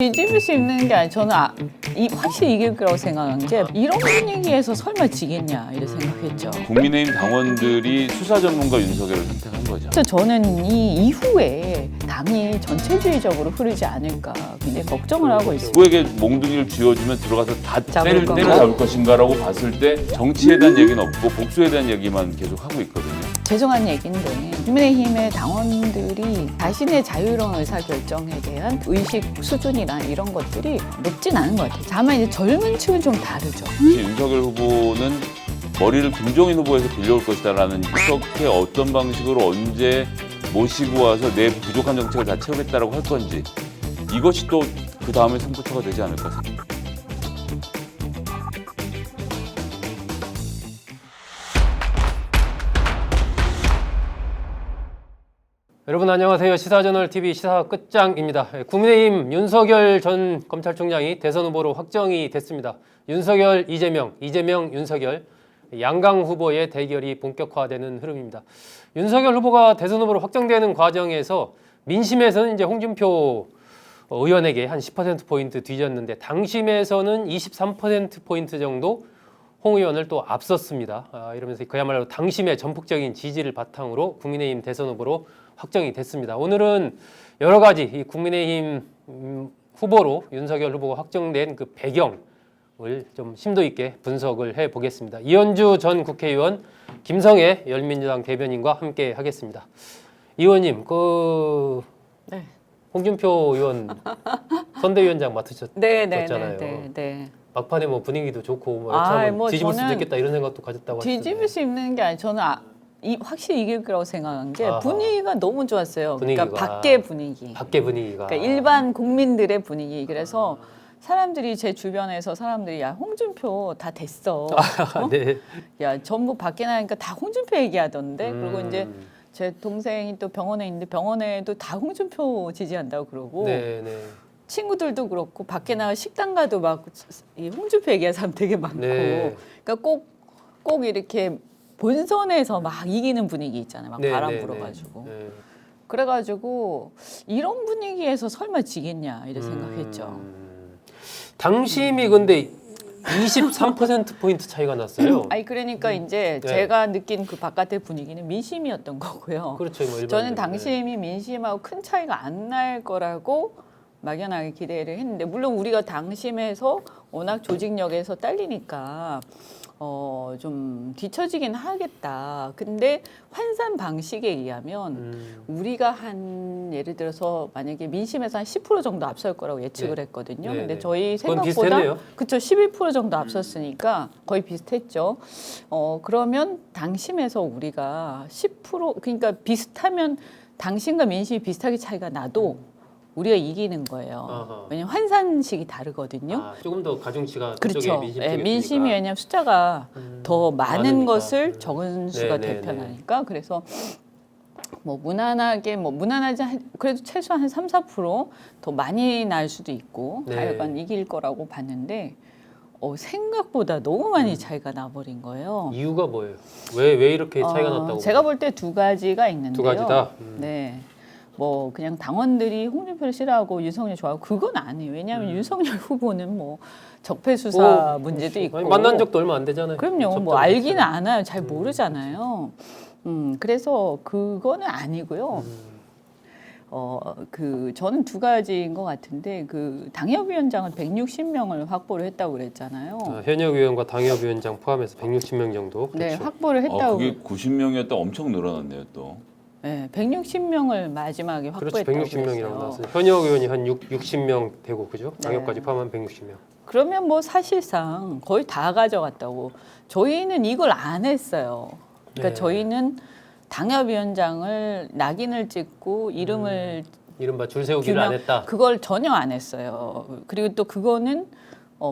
뒤집을 수 있는 게 아니라 저는 확실히 이길 거라고 생각한 게 이런 분위기에서 설마 지겠냐 이렇게 생각했죠. 국민의힘 당원들이 수사 전문가 윤석열을 선택한 거죠. 그래서 저는 이 이후에 당이 전체주의적으로 흐르지 않을까 굉장히 걱정을 하고 있습니다. 누구에게 몽둥이를 쥐어주면 들어가서 다 잡을 건가? 때려잡을 것인가라고 봤을 때 정치에 대한 얘기는 없고 복수에 대한 얘기만 계속 하고 있거든요. 죄송한 얘기인데 국민의힘의 당원들이 자신의 자유로운 의사결정에 대한 의식 수준이나 이런 것들이 높진 않은 것 같아요. 다만 이제 젊은 층은 좀 다르죠. 윤석열 후보는 머리를 김종인 후보에서 빌려올 것이다라는 어떻게 어떤 방식으로 언제 모시고 와서 내 부족한 정책을 다 채우겠다라고 할 건지 이것이 또 그 다음에 승부처가 되지 않을까 생각합니다. 여러분 안녕하세요. 시사저널TV 시사 끝장입니다. 국민의힘 윤석열 전 검찰총장이 대선 후보로 확정이 됐습니다. 윤석열, 이재명, 이재명, 윤석열 양강 후보의 대결이 본격화되는 흐름입니다. 윤석열 후보가 대선 후보로 확정되는 과정에서 민심에서는 이제 홍준표 의원에게 한 10%포인트 뒤졌는데 당심에서는 23%포인트 정도 홍 의원을 또 앞섰습니다. 이러면서 그야말로 당심의 전폭적인 지지를 바탕으로 국민의힘 대선 후보로 확정이 됐습니다. 오늘은 여러 가지 이 국민의힘 후보로 윤석열 후보가 확정된 그 배경을 좀 심도 있게 분석을 해보겠습니다. 이현주 전 국회의원, 김성애 열민주당 대변인과 함께 하겠습니다. 의원님, 네. 홍준표 의원 선대위원장 맡으셨잖아요. 네. 막판에 뭐 분위기도 좋고 뭐 뒤집을 수도 있겠다 이런 생각도 가졌다고 하시던데. 뒤집을 수 있는 게 아니라 저는 확실히 이길 거라고 생각한 게 분위기가 너무 좋았어요. 그러니까 밖의 분위기. 밖의 분위기가. 그러니까 일반 국민들의 분위기. 그래서 사람들이 제 주변에서 사람들이 야 홍준표 다 됐어. 네. 야 전부 밖에 나니까 다 홍준표 얘기하던데. 그리고 이제 제 동생이 또 병원에 있는데 병원에도 다 홍준표 지지한다고 그러고. 네. 친구들도 그렇고 밖에 나가 식당 가도 막 이 홍준표 얘기하는 사람 되게 많고. 네. 그러니까 꼭 이렇게 본선에서 막 이기는 분위기 있잖아요. 막 바람 네. 불어가지고. 네. 그래가지고 이런 분위기에서 설마 지겠냐 이렇게 생각했죠. 당심이 근데 23%포인트 차이가 났어요. 아니 그러니까 이제 네. 제가 느낀 그 바깥의 분위기는 민심이었던 거고요. 그렇죠. 뭐 저는 일반적으로. 당심이 민심하고 큰 차이가 안 날 거라고 막연하게 기대를 했는데 물론 우리가 당심에서 워낙 조직력에서 딸리니까 좀 뒤처지긴 하겠다. 근데 환산 방식에 의하면 우리가 한 예를 들어서 만약에 민심에서 한 10% 정도 앞설 거라고 예측을 네. 했거든요. 네, 근데 네. 저희 그건 생각보다 비슷했네요. 그쵸 11% 정도 앞섰으니까 거의 비슷했죠. 그러면 당심에서 우리가 10% 그러니까 비슷하면 당심과 민심이 비슷하게 차이가 나도 우리가 이기는 거예요. 아하. 왜냐면 환산식이 다르거든요. 조금 더 가중치가 그렇죠. 그쪽에 민심 쪽에 민심이 있으니까. 왜냐면 숫자가 더 많은 많으니까. 것을 적은 수가 네네네. 대표하니까 그래서 뭐 무난하지 그래도 최소한 한 3, 4%더 많이 날 수도 있고 네. 하여간 이길 거라고 봤는데 생각보다 너무 많이 차이가 나버린 거예요. 이유가 뭐예요? 왜 이렇게 차이가 났다고? 제가 볼 때 두 가지가 있는데요. 두 가지다? 네. 뭐 그냥 당원들이 홍준표를 싫어하고 윤석열 좋아하고 그건 아니에요. 왜냐하면 윤석열 후보는 뭐 적폐 수사 문제도 있고 아니, 만난 적도 얼마 안 되잖아요. 그럼요. 뭐 알기는 알아요. 잘 모르잖아요. 그래서 그거는 아니고요. 저는 두 가지인 것 같은데 그 당협위원장을 160명을 확보를 했다고 그랬잖아요. 현역 의원과 당협위원장 포함해서 160명 정도. 네, 그렇죠. 확보를 했다고. 그게 90명이었다 엄청 늘어났네요 또. 네, 160명을 마지막에 그렇죠. 확보했다고 160명이라고 그랬어요. 나왔어요. 현역 의원이 한 60명 되고 그죠? 네. 당협까지 포함하면 160명. 그러면 뭐 사실상 거의 다 가져갔다고. 저희는 이걸 안 했어요. 그러니까 네. 저희는 당협위원장을 낙인을 찍고 이름을 이른바 줄 세우기를 안 했다. 그걸 전혀 안 했어요. 그리고 또 그거는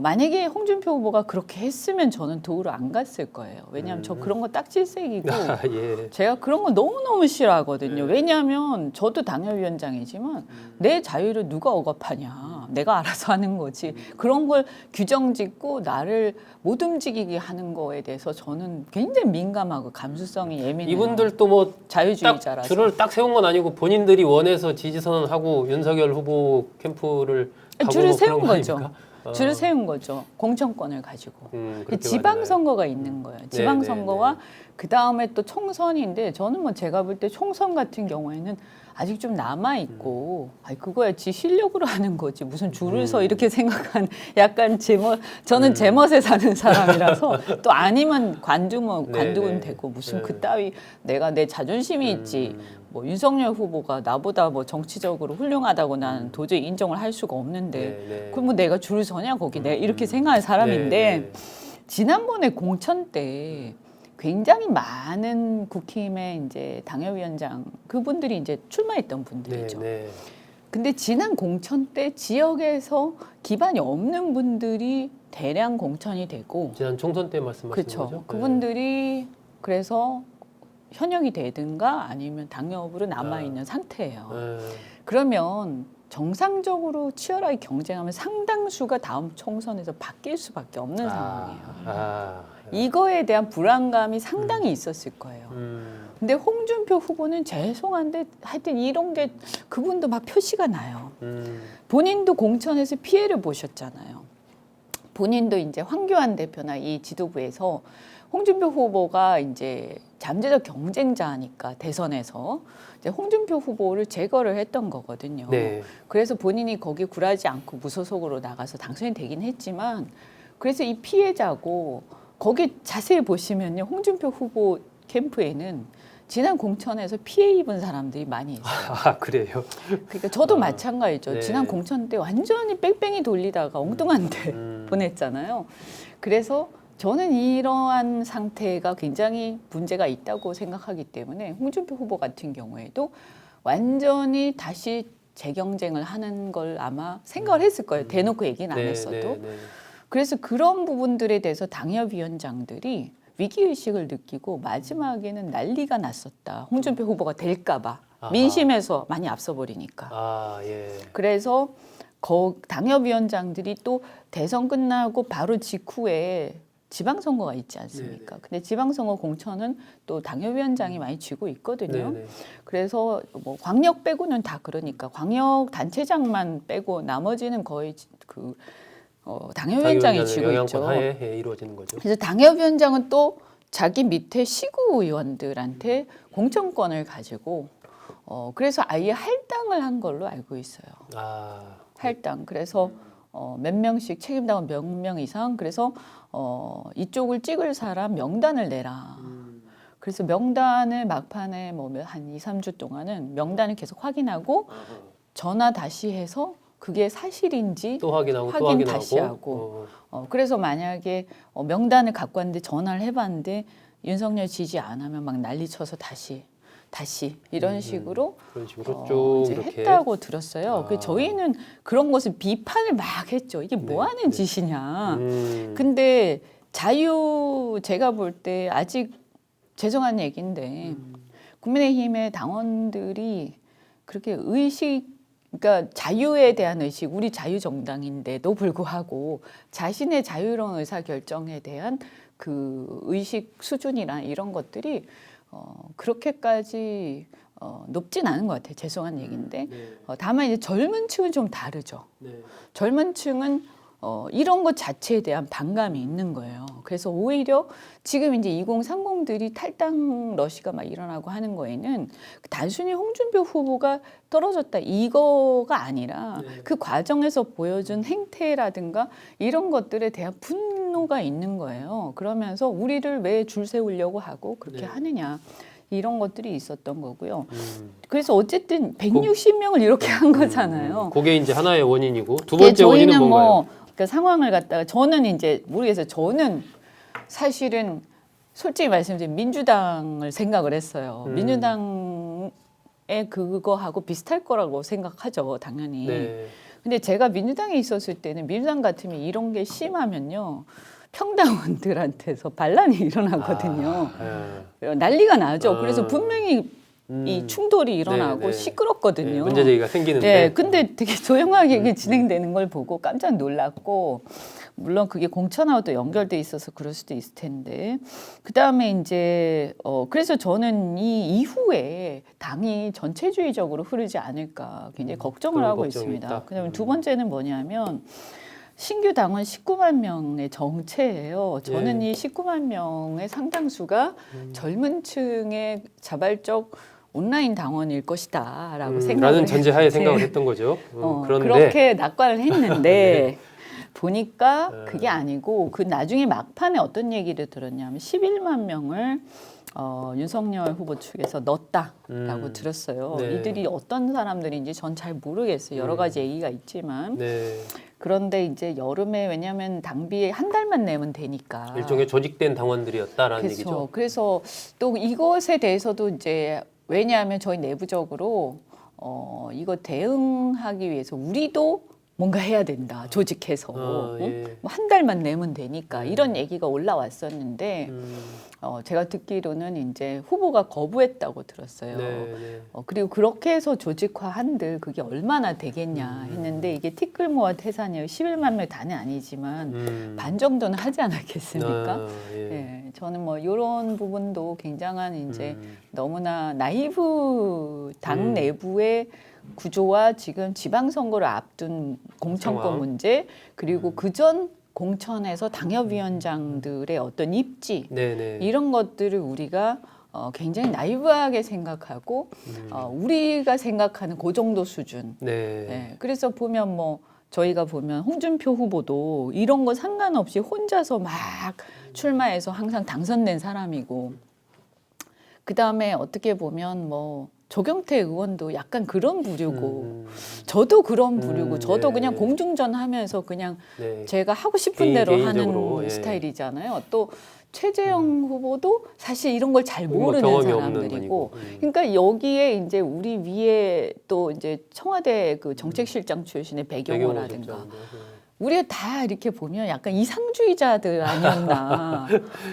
만약에 홍준표 후보가 그렇게 했으면 저는 도우러 안 갔을 거예요. 왜냐하면 저 그런 거 딱질색이고 예. 제가 그런 거 너무너무 싫어하거든요. 왜냐하면 저도 당협위원장이지만 내 자유를 누가 억압하냐. 내가 알아서 하는 거지. 그런 걸 규정 짓고 나를 못 움직이게 하는 거에 대해서 저는 굉장히 민감하고 감수성이 예민해요. 이분들도 뭐 딱 자유주의자라서. 줄을 딱 세운 건 아니고 본인들이 원해서 지지 선언하고 윤석열 후보 캠프를 줄을 뭐 세운 그런 거 거죠. 아닙니까? 줄을 세운 거죠. 공천권을 가지고. 그렇게 지방선거가 있는 거예요. 지방선거와 네. 그 다음에 또 총선인데 저는 뭐 제가 볼 때 총선 같은 경우에는 아직 좀 남아 있고, 아니 그거야 지 실력으로 하는 거지 무슨 줄을 서 이렇게 생각한 약간 제멋. 저는 제멋에 사는 사람이라서 또 아니면 관두면 네. 되고 무슨 네. 그따위 내가 내 자존심이 있지. 뭐 윤석열 후보가 나보다 뭐 정치적으로 훌륭하다고 나는 도저히 인정을 할 수가 없는데 네. 그럼 뭐 내가 줄을 서냐 거기 내가 이렇게 생각하는 사람인데 지난번에 공천 때 굉장히 많은 국힘의 이제 당협위원장 그분들이 이제 출마했던 분들이죠. 근데 지난 공천 때 지역에서 기반이 없는 분들이 대량 공천이 되고 지난 총선 때 말씀하시는 그렇죠. 거죠? 그분들이 그래서 현역이 되든가 아니면 당협으로 남아 있는 상태예요. 그러면 정상적으로 치열하게 경쟁하면 상당수가 다음 총선에서 바뀔 수밖에 없는 상황이에요. 이거에 대한 불안감이 상당히 있었을 거예요. 근데 홍준표 후보는 죄송한데 하여튼 이런 게 그분도 막 표시가 나요. 본인도 공천에서 피해를 보셨잖아요. 본인도 이제 황교안 대표나 이 지도부에서 홍준표 후보가 이제 잠재적 경쟁자니까 대선에서 이제 홍준표 후보를 제거를 했던 거거든요. 그래서 본인이 거기 굴하지 않고 무소속으로 나가서 당선이 되긴 했지만 그래서 이 피해자고 거기 자세히 보시면요. 홍준표 후보 캠프에는 지난 공천에서 피해 입은 사람들이 많이 있어요. 그래요? 그러니까 저도 마찬가지죠. 지난 공천 때 완전히 뺑뺑이 돌리다가 엉뚱한 데 보냈잖아요. 그래서 저는 이러한 상태가 굉장히 문제가 있다고 생각하기 때문에 홍준표 후보 같은 경우에도 완전히 다시 재경쟁을 하는 걸 아마 생각을 했을 거예요. 대놓고 얘기는 안 했어도. 그래서 그런 부분들에 대해서 당협위원장들이 위기의식을 느끼고 마지막에는 난리가 났었다. 홍준표 후보가 될까 봐. 민심에서 많이 앞서버리니까. 그래서 당협위원장들이 또 대선 끝나고 바로 직후에 지방선거가 있지 않습니까? 근데 지방선거 공천은 또 당협위원장이 많이 쥐고 있거든요. 그래서 뭐 광역 빼고는 다 그러니까 광역 단체장만 빼고 나머지는 거의 그 당협위원장이 쥐고 있죠. 하에 이루어지는 거죠. 그래서 당협위원장은 또 자기 밑에 시구 의원들한테 공천권을 가지고 그래서 아예 할당을 한 걸로 알고 있어요. 할당. 그래서 몇 명씩 책임당원 몇 명 이상 그래서 이쪽을 찍을 사람 명단을 내라. 그래서 명단을 막판에 뭐 한 2, 3주 동안은 명단을 계속 확인하고 전화 다시 해서 그게 사실인지 또 확인하고 확인 다시 하고 그래서 만약에 명단을 갖고 왔는데 전화를 해봤는데 윤석열 지지 안 하면 막 난리쳐서 다시 이런 식으로 그런 식으로 쭉 이제 이렇게 했다고 들었어요. 그래서 저희는 그런 것을 비판을 막 했죠. 이게 뭐 하는 짓이냐. 근데 제가 볼 때 아직 죄송한 얘기인데 국민의힘의 당원들이 그렇게 그러니까 자유에 대한 의식, 우리 자유정당인데도 불구하고 자신의 자유로운 의사결정에 대한 그 의식 수준이나 이런 것들이 그렇게까지 높진 않은 것 같아요. 죄송한 얘기인데 다만 이제 젊은 층은 좀 다르죠. 젊은 층은 이런 것 자체에 대한 반감이 있는 거예요. 그래서 오히려 지금 이제 2030들이 탈당 러시가 막 일어나고 하는 거에는 단순히 홍준표 후보가 떨어졌다 이거가 아니라 그 과정에서 보여준 행태라든가 이런 것들에 대한 분노가 있는 거예요. 그러면서 우리를 왜 줄 세우려고 하고 그렇게 하느냐. 이런 것들이 있었던 거고요. 그래서 어쨌든 160명을 이렇게 한 거잖아요. 그게 이제 하나의 원인이고 두 번째 원인은 뭔가요? 그 상황을 갖다가 저는 이제 모르겠어요. 저는 사실은 솔직히 말씀드리면 민주당을 생각을 했어요. 민주당의 그거하고 비슷할 거라고 생각하죠, 당연히. 근데 제가 민주당에 있었을 때는 민주당 같으면 이런 게 심하면요. 평당원들한테서 반란이 일어나거든요. 난리가 나죠. 그래서 분명히 이 충돌이 일어나고 네, 네. 시끄럽거든요. 네, 문제 제기가 생기는데. 네, 근데 되게 조용하게 이게 진행되는 걸 보고 깜짝 놀랐고, 물론 그게 공천하고도 연결돼 있어서 그럴 수도 있을 텐데, 그 다음에 이제 그래서 저는 이 이후에 당이 전체주의적으로 흐르지 않을까 굉장히 걱정을 그런 하고 걱정이 있습니다. 있다. 그다음에 두 번째는 뭐냐면 신규 당원 19만 명의 정체예요. 저는 이 19만 명의 상당수가 젊은 층의 자발적 온라인 당원일 것이다라고 생각을 라는 전제하에 했는데, 생각을 했던 거죠. 그런데 그렇게 낙관을 했는데 보니까 네. 그게 아니고 그 나중에 막판에 어떤 얘기를 들었냐면 11만 명을 윤석열 후보 측에서 넣었다라고 들었어요. 네. 이들이 어떤 사람들인지 전 잘 모르겠어요. 여러 가지 얘기가 있지만 네, 그런데 이제 여름에 왜냐하면 당비에 한 달만 내면 되니까 일종의 조직된 당원들이었다라는 그렇죠. 얘기죠. 그래서 또 이것에 대해서도 이제 왜냐하면 저희 내부적으로 이거 대응하기 위해서 우리도 뭔가 해야 된다. 조직해서 아, 예. 뭐 한 달만 내면 되니까 이런 얘기가 올라왔었는데 제가 듣기로는 이제 후보가 거부했다고 들었어요. 네, 네. 그리고 그렇게 해서 조직화한들 그게 얼마나 되겠냐 했는데 이게 티끌모아 태산이에요. 11만 명 다는 아니지만 반 정도는 하지 않았겠습니까? 아, 예. 예, 저는 뭐 이런 부분도 굉장한 이제 너무나 나이브 당 내부의 구조와 지금 지방선거를 앞둔 공천권 상황. 문제 그리고 그전 공천에서 당협위원장들의 어떤 입지 네, 네. 이런 것들을 우리가 굉장히 나이브하게 생각하고 우리가 생각하는 그 정도 수준. 네. 예, 그래서 보면 뭐 저희가 보면 홍준표 후보도 이런 거 상관없이 혼자서 막 출마해서 항상 당선된 사람이고 그 다음에 어떻게 보면 뭐 조경태 의원도 약간 그런 부류고 저도 그런 부류고 저도 네. 그냥 공중전 하면서 그냥 네. 제가 하고 싶은 대로 개인적으로, 하는 예. 스타일이잖아요. 또 최재형 후보도 사실 이런 걸 잘 뭐 모르는 경험이 없는 사람들이고, 분이고. 그러니까 여기에 이제 우리 위에 또 이제 청와대 그 정책실장 출신의 배경호라든가 배경호 실장도, 우리가 다 이렇게 보면 약간 이상주의자들 아니었나.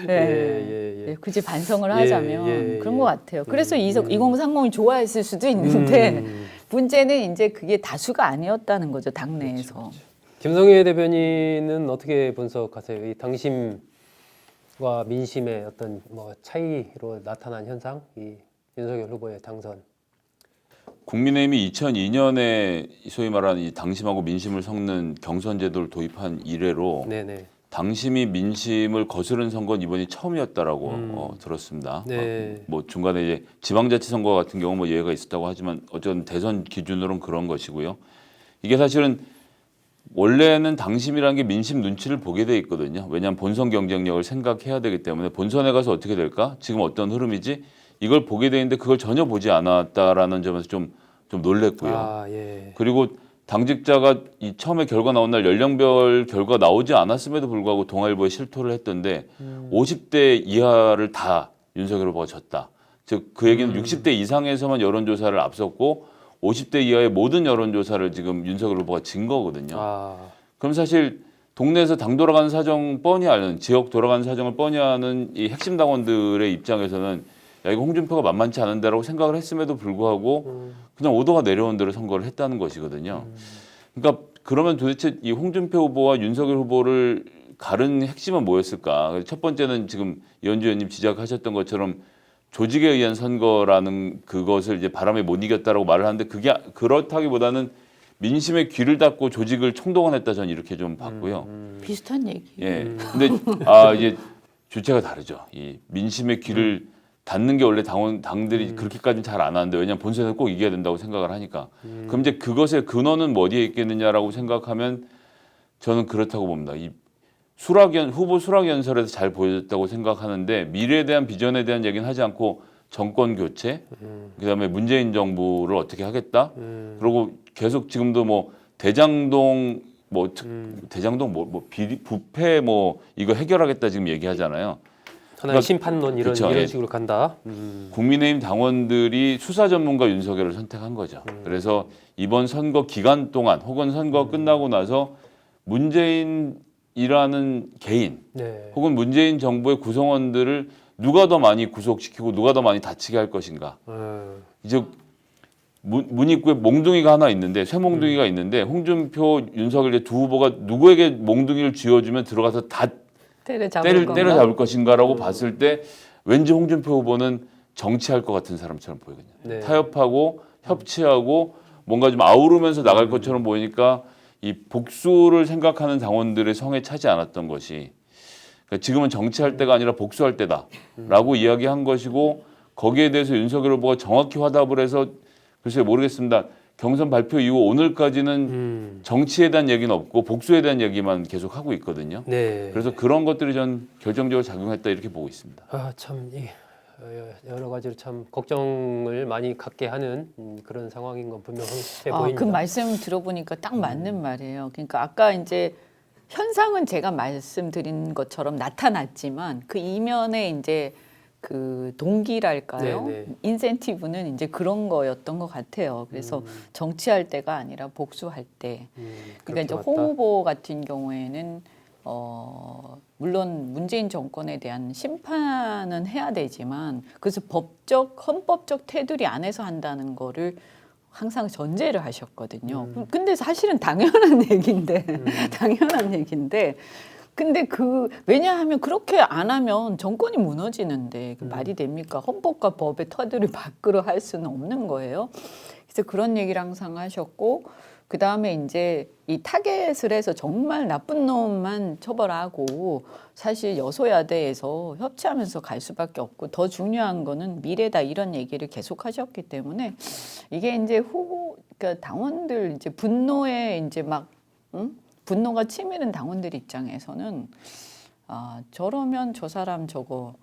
네. 예. 네, 굳이 반성을 예, 하자면 예, 그런 예. 것 같아요. 그래서 2030이 좋아했을 수도 있는데 문제는 이제 그게 다수가 아니었다는 거죠, 당내에서. 김성애 대변인은 어떻게 분석하세요? 이 당심과 민심의 어떤 뭐 차이로 나타난 현상, 이 윤석열 후보의 당선. 국민의힘이 2002년에 소위 말하는 이 당심하고 민심을 섞는 경선 제도를 도입한 이래로 네네. 당심이 민심을 거스른 선거는 이번이 처음이었다라고 들었습니다. 네. 뭐 중간에 이제 지방자치선거 같은 경우 뭐 예외가 있었다고 하지만 어쨌든 대선 기준으로는 그런 것이고요. 이게 사실은 원래는 당심이라는 게 민심 눈치를 보게 돼 있거든요. 왜냐하면 본선 경쟁력을 생각해야 되기 때문에 본선에 가서 어떻게 될까? 지금 어떤 흐름이지? 이걸 보게 돼 있는데 그걸 전혀 보지 않았다라는 점에서 좀 놀랬고요. 아, 예. 그리고 당직자가 이 처음에 결과 나온 날 연령별 결과 나오지 않았음에도 불구하고 동아일보에 실토를 했던데 50대 이하를 다 윤석열 후보가 졌다. 즉 그 얘기는 60대 이상에서만 여론조사를 앞섰고 50대 이하의 모든 여론조사를 지금 윤석열 후보가 진 거거든요. 아, 그럼 사실 동네에서 당 돌아가는 사정 뻔히 아는 지역 돌아가는 사정을 뻔히 아는 이 핵심 당원들의 입장에서는 야 이거 홍준표가 만만치 않은데라고 생각을 했음에도 불구하고 그냥 오더가 내려온 대로 선거를 했다는 것이거든요. 그러니까 그러면 도대체 이 홍준표 후보와 윤석열 후보를 가른 핵심은 뭐였을까? 첫 번째는 지금 이현주 의원님 지적하셨던 것처럼 조직에 의한 선거라는 그것을 이제 바람에 못 이겼다라고 말을 하는데 그게 그렇다기보다는 민심의 귀를 닫고 조직을 총동원했다 저는 이렇게 좀 봤고요. 비슷한 얘기. 예. 근데 이제 주체가 다르죠. 이 민심의 귀를 닫는 게 원래 당들이 그렇게까지는 잘 안 하는데 왜냐하면 본선에서 꼭 이겨야 된다고 생각을 하니까. 그럼 이제 그것의 근원은 뭐 어디에 있겠느냐라고 생각하면 저는 그렇다고 봅니다. 이 후보 수락 연설에서 잘 보여줬다고 생각하는데 미래에 대한 비전에 대한 얘기는 하지 않고 정권 교체, 그다음에 문재인 정부를 어떻게 하겠다. 그리고 계속 지금도 뭐 대장동 비리 부패 뭐 이거 해결하겠다 지금 얘기하잖아요. 하나의 심판론 그쵸, 이런 예. 식으로 간다. 국민의힘 당원들이 수사 전문가 윤석열을 선택한 거죠. 그래서 이번 선거 기간 동안 혹은 선거 끝나고 나서 문재인이라는 개인 네. 혹은 문재인 정부의 구성원들을 누가 더 많이 구속시키고 누가 더 많이 다치게 할 것인가. 이제 문 입구에 몽둥이가 하나 있는데 쇠몽둥이가 있는데 홍준표, 윤석열 두 후보가 누구에게 몽둥이를 쥐어주면 들어가서 다 때려잡을 것인가라고 봤을 때 왠지 홍준표 후보는 정치할 것 같은 사람처럼 보이거든요. 네. 타협하고 협치하고 뭔가 좀 아우르면서 나갈 것처럼 보이니까 이 복수를 생각하는 당원들의 성에 차지 않았던 것이 그러니까 지금은 정치할 때가 아니라 복수할 때다라고 이야기한 것이고 거기에 대해서 윤석열 후보가 정확히 화답을 해서 글쎄 모르겠습니다. 경선 발표 이후 오늘까지는 정치에 대한 얘기는 없고 복수에 대한 얘기만 계속 하고 있거든요. 네. 그래서 그런 것들이 전 결정적으로 작용했다 이렇게 보고 있습니다. 참 여러 가지로 참 걱정을 많이 갖게 하는 그런 상황인 건 분명해 보입니다. 그 말씀 들어보니까 딱 맞는 말이에요. 그러니까 아까 이제 현상은 제가 말씀드린 것처럼 나타났지만 그 이면에 이제 그 동기랄까요? 네. 인센티브는 이제 그런 거였던 것 같아요. 그래서 정치할 때가 아니라 복수할 때. 그러니까 이제 홍 후보 같은 경우에는 물론 문재인 정권에 대한 심판은 해야 되지만 그래서 헌법적 테두리 안에서 한다는 거를 항상 전제를 하셨거든요. 근데 사실은 당연한 얘기인데 당연한 얘기인데 근데 왜냐하면 그렇게 안 하면 정권이 무너지는데 말이 됩니까? 헌법과 법의 테두리 밖으로 할 수는 없는 거예요. 그래서 그런 얘기를 항상 하셨고 그 다음에 이제 이 타겟을 해서 정말 나쁜 놈만 처벌하고 사실 여소야대에서 협치하면서 갈 수밖에 없고 더 중요한 거는 미래다 이런 얘기를 계속 하셨기 때문에 이게 이제 그러니까 당원들 이제 분노에 이제 막 분노가 치미는 당원들 입장에서는 저러면 저 사람 저거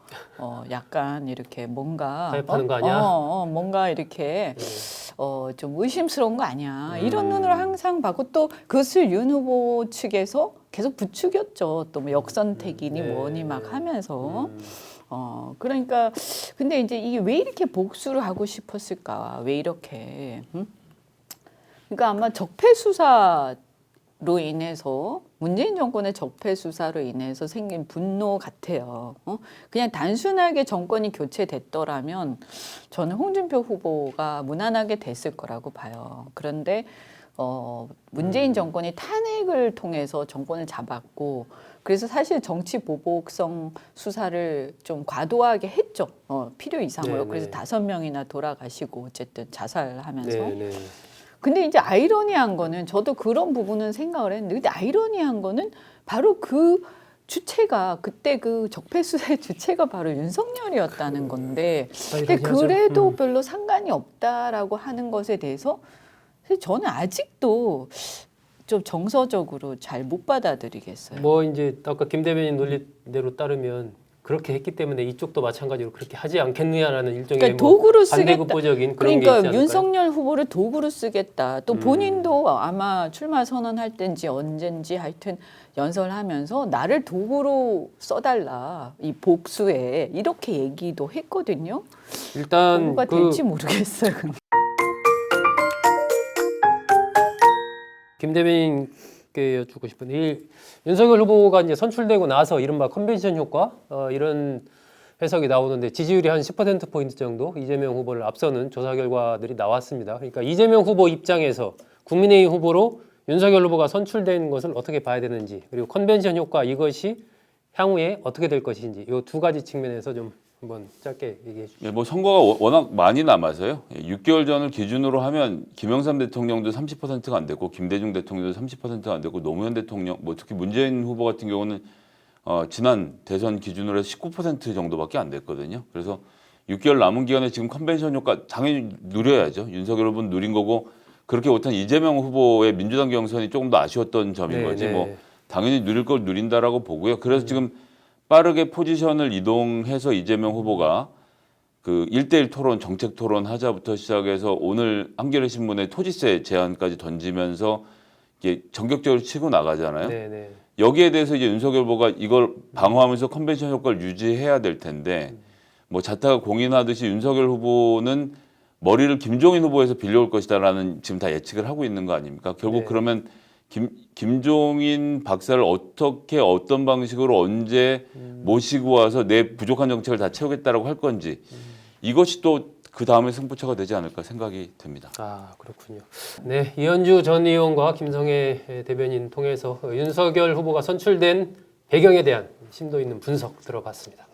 약간 이렇게 뭔가 타협하는 거 아니야? 뭔가 이렇게 좀 의심스러운 거 아니야 이런 눈으로 항상 봤고 또 그것을 윤 후보 측에서 계속 부추겼죠. 또 뭐 역선택이니 뭐니 막 하면서 그러니까 근데 이제 이게 왜 이렇게 복수를 하고 싶었을까? 왜 이렇게? 그러니까 아마 적폐 수사 로 인해서 문재인 정권의 적폐 수사로 인해서 생긴 분노 같아요. 그냥 단순하게 정권이 교체됐더라면 저는 홍준표 후보가 무난하게 됐을 거라고 봐요. 그런데 문재인 정권이 탄핵을 통해서 정권을 잡았고 그래서 사실 정치 보복성 수사를 좀 과도하게 했죠. 필요 이상으로. 그래서 5명이나 돌아가시고 어쨌든 자살하면서. 근데 이제 아이러니한 거는 저도 그런 부분은 생각을 했는데 근데 아이러니한 거는 바로 그 주체가 그때 그 적폐 수사의 주체가 바로 윤석열이었다는 건데 근데 그래도 별로 상관이 없다라고 하는 것에 대해서 저는 아직도 좀 정서적으로 잘 못 받아들이겠어요. 뭐 이제 아까 김 대변인 논리대로 따르면 그렇게 했기 때문에 이쪽도 마찬가지로 그렇게 하지 않겠느냐라는 일종의 그러니까 도구로 반대급부적인 그런 게 있지 그러니까 않을까요? 윤석열 후보를 도구로 쓰겠다. 또 본인도 아마 출마 선언할 때인지 언젠지 하여튼 연설하면서 나를 도구로 써달라 이 복수에 이렇게 얘기도 했거든요. 일단 도구가 될지 모르겠어요. 김 대변인께 여쭙고 싶은 윤석열 후보가 이제 선출되고 나서 이른바 컨벤션 효과 이런 해석이 나오는데 지지율이 한 10%포인트 정도 이재명 후보를 앞서는 조사 결과들이 나왔습니다. 그러니까 이재명 후보 입장에서 국민의힘 후보로 윤석열 후보가 선출된 것을 어떻게 봐야 되는지 그리고 컨벤션 효과 이것이 향후에 어떻게 될 것인지 이 두 가지 측면에서 좀 한번 짧게 얘기해 주시죠. 뭐 선거가 워낙 많이 남아서요. 6개월 전을 기준으로 하면 김영삼 대통령도 30%가 안 됐고 김대중 대통령도 30%가 안 됐고 노무현 대통령 뭐 특히 문재인 후보 같은 경우는 지난 대선 기준으로 해서 19% 정도밖에 안 됐거든요. 그래서 6개월 남은 기간에 지금 컨벤션 효과 당연히 누려야죠. 윤석열 후보는 누린 거고 그렇게 못한 이재명 후보의 민주당 경선이 조금 더 아쉬웠던 점인 거지. 뭐 당연히 누릴 걸 누린다라고 보고요. 그래서 지금 빠르게 포지션을 이동해서 이재명 후보가 그 1대1 토론, 정책 토론 하자부터 시작해서 오늘 한겨레 신문에 토지세 제한까지 던지면서 이게 전격적으로 치고 나가잖아요. 여기에 대해서 이제 윤석열 후보가 이걸 방어하면서 컨벤션 효과를 유지해야 될 텐데 뭐 자타가 공인하듯이 윤석열 후보는 머리를 김종인 후보에서 빌려올 것이다라는 지금 다 예측을 하고 있는 거 아닙니까? 결국 그러면 김종인 박사를 어떻게 어떤 방식으로 언제 모시고 와서 내 부족한 정책을 다 채우겠다라고 할 건지 이것이 또 그 다음에 승부처가 되지 않을까 생각이 듭니다. 아, 그렇군요. 네, 이현주 전 의원과 김성애 대변인 통해서 윤석열 후보가 선출된 배경에 대한 심도 있는 분석 들어봤습니다.